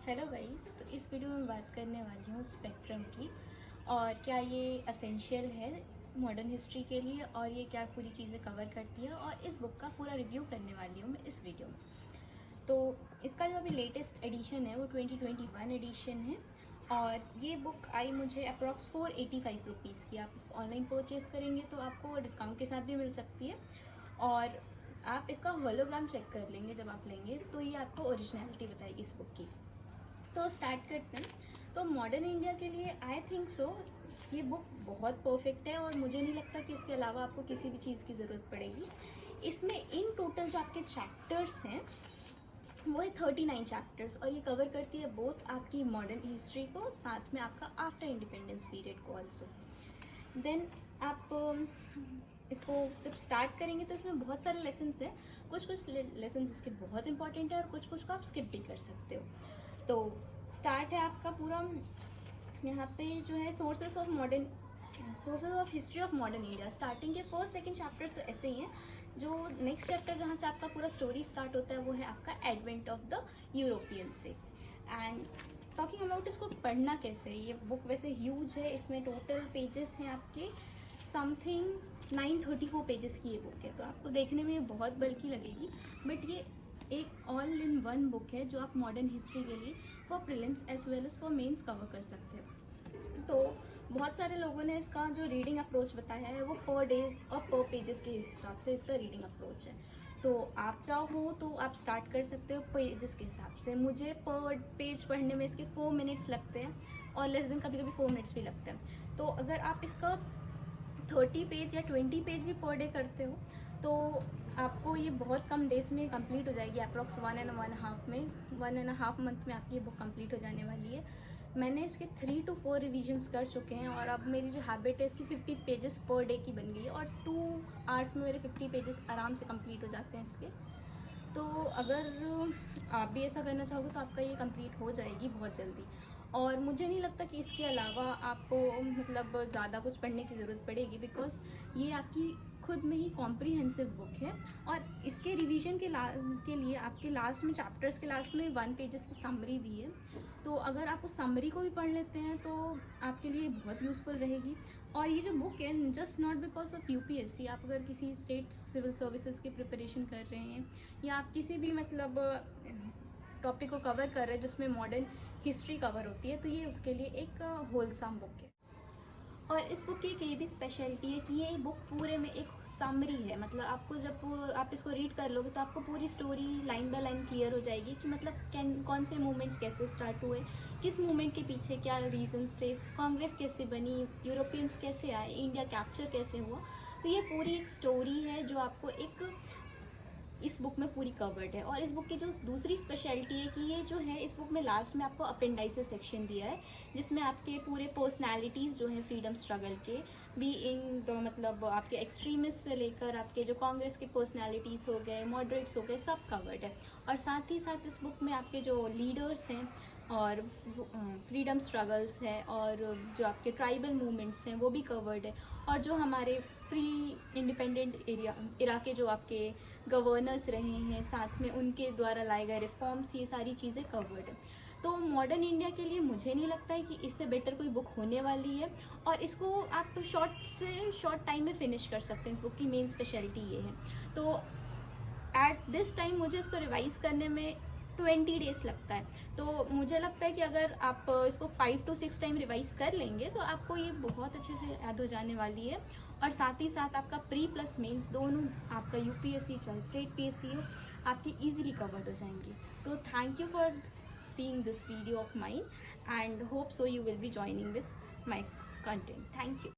Hello guys, तो इस video में बात करने वाली हूँ स्पेक्ट्रम की और क्या ये असेंशियल है मॉडर्न हिस्ट्री के लिए और ये क्या पूरी चीज़ें कवर करती है और इस बुक का पूरा रिव्यू करने वाली हूँ मैं इस वीडियो में। तो इसका जो अभी लेटेस्ट एडिशन है वो 2021 एडिशन है और ये बुक आई मुझे अप्रॉक्स 485 रुपीज़ की। आप इसको ऑनलाइन परचेज़ करेंगे तो आपको डिस्काउंट के साथ भी मिल सकती है और आप इसका होलोग्राम चेक कर लेंगे जब आप लेंगे तो ये आपको ओरिजिनलिटी बताएगी इस बुक की। तो स्टार्ट करते हैं। तो मॉडर्न इंडिया के लिए आई थिंक सो ये बुक बहुत परफेक्ट है और मुझे नहीं लगता कि इसके अलावा आपको किसी भी चीज़ की ज़रूरत पड़ेगी। इसमें इन टोटल जो आपके चैप्टर्स हैं वो है 39 चैप्टर्स और ये कवर करती है बोथ आपकी मॉडर्न हिस्ट्री को साथ में आपका आफ्टर इंडिपेंडेंस पीरियड को ऑल्सो। देन आप इसको जब स्टार्ट करेंगे तो इसमें बहुत सारे लेसन्स हैं। कुछ लेसन्स इसके बहुत इंपॉर्टेंट है और कुछ को आप स्किप भी कर सकते हो। तो स्टार्ट है आपका पूरा यहाँ पे जो है sources of history of modern India. Starting के फर्स्ट सेकंड चैप्टर तो ऐसे ही हैं। जो नेक्स्ट चैप्टर जहाँ से आपका पूरा स्टोरी स्टार्ट होता है वो है आपका एडवेंट ऑफ द यूरोपियन से। एंड टॉकिंग अबाउट इसको पढ़ना कैसे, ये बुक वैसे ह्यूज है। इसमें टोटल पेजेस हैं आपके समथिंग 934 पेजेस की ये बुक है। तो आपको देखने में बहुत बल्कि लगेगी बट ये एक ऑल इन वन बुक है जो आप मॉडर्न हिस्ट्री के लिए for prelims as well as for mains cover कर सकते हो। तो बहुत सारे लोगों ने इसका जो रीडिंग अप्रोच बताया है वो पर डे और पर पेजेस के हिसाब से इसका रीडिंग अप्रोच है। तो आप चाहो तो आप स्टार्ट कर सकते हो पेजेस के हिसाब से। मुझे पर पेज पढ़ने में इसके 4 मिनट्स लगते हैं और लेस देन कभी कभी 4 मिनट्स भी लगते हैं। तो अगर आप इसका 30 पेज या 20 पेज भी पर डे करते हो तो आपको ये बहुत कम डेज में कंप्लीट हो जाएगी। अप्रॉक्स 1.5 मंथ में आपकी ये बुक कंप्लीट हो जाने वाली है। मैंने इसके 3 to 4 रिविजन्स कर चुके हैं और अब मेरी जो हैबिट है इसकी 50 पेजेस पर डे की बन गई है और 2 आवर्स में मेरे 50 पेजेस आराम से कंप्लीट हो जाते हैं इसके। तो अगर आप भी ऐसा करना चाहोगे तो आपका ये कंप्लीट हो जाएगी बहुत जल्दी। और मुझे नहीं लगता कि इसके अलावा आपको मतलब ज़्यादा कुछ पढ़ने की ज़रूरत पड़ेगी बिकॉज ये आपकी खुद में ही कॉम्प्रिहेंसिव बुक है। और इसके रिवीजन के लिए आपके लास्ट में चैप्टर्स के लास्ट में 1 पेजेस की समरी दी है। तो अगर आप उस समरी को भी पढ़ लेते हैं तो आपके लिए बहुत यूज़फुल रहेगी। और ये जो बुक है just not because of UPSC, आप अगर किसी स्टेट सिविल सर्विसेज की प्रिपरेशन कर रहे हैं या आप किसी भी मतलब टॉपिक को कवर कर रहे हैं जिसमें मॉडर्न हिस्ट्री कवर होती है तो ये उसके लिए एक होलसम बुक है। और इस बुक की एक ये भी स्पेशलिटी है कि ये बुक पूरे में एक समरी है। मतलब आपको जब आप इसको रीड कर लोगे तो आपको पूरी story line by line clear हो जाएगी कि मतलब कौन से मूवमेंट्स कैसे स्टार्ट हुए, किस मूवमेंट के पीछे क्या रीजंस थे, कांग्रेस कैसे बनी, यूरोपियंस कैसे आए, इंडिया कैप्चर कैसे हुआ। तो ये पूरी एक स्टोरी है जो आपको एक इस बुक में पूरी कवर्ड है। और इस बुक की जो दूसरी स्पेशलिटी है कि ये जो है इस बुक में लास्ट में आपको अपेंडाइसेस सेक्शन दिया है जिसमें आपके पूरे पर्सनालिटीज़ जो हैं फ्रीडम स्ट्रगल के भी इन मतलब आपके एक्सट्रीमिस्ट से लेकर आपके जो कांग्रेस के पर्सनालिटीज़ हो गए, मॉडरेट्स हो गए, सब कवर्ड है। और साथ ही साथ इस बुक में आपके जो लीडर्स हैं और फ्रीडम स्ट्रगल्स है और जो आपके ट्राइबल मूवमेंट्स हैं वो भी कवर्ड है। और जो हमारे प्री इंडिपेंडेंट इरा के जो आपके गवर्नर्स रहे हैं साथ में उनके द्वारा लाए गए रिफॉर्म्स, ये सारी चीज़ें कवर्ड है। तो मॉडर्न इंडिया के लिए मुझे नहीं लगता है कि इससे बेटर कोई बुक होने वाली है और इसको आप शॉर्ट टाइम में फिनिश कर सकते हैं। इस बुक की मेन स्पेशलिटी ये है। तो एट दिस टाइम मुझे इसको रिवाइज़ करने में 20 डेज़ लगता है। तो मुझे लगता है कि अगर आप इसको 5 to 6 टाइम रिवाइज़ कर लेंगे तो आपको ये बहुत अच्छे से याद हो जाने वाली है। और साथ ही साथ आपका प्री प्लस मेंस दोनों, आपका यूपीएससी चाहे स्टेट पीएससी हो, आपकी इजीली कवर्ड हो जाएंगी। तो thank you for seeing this video of mine and hope so you will be joining with my content. Thank you.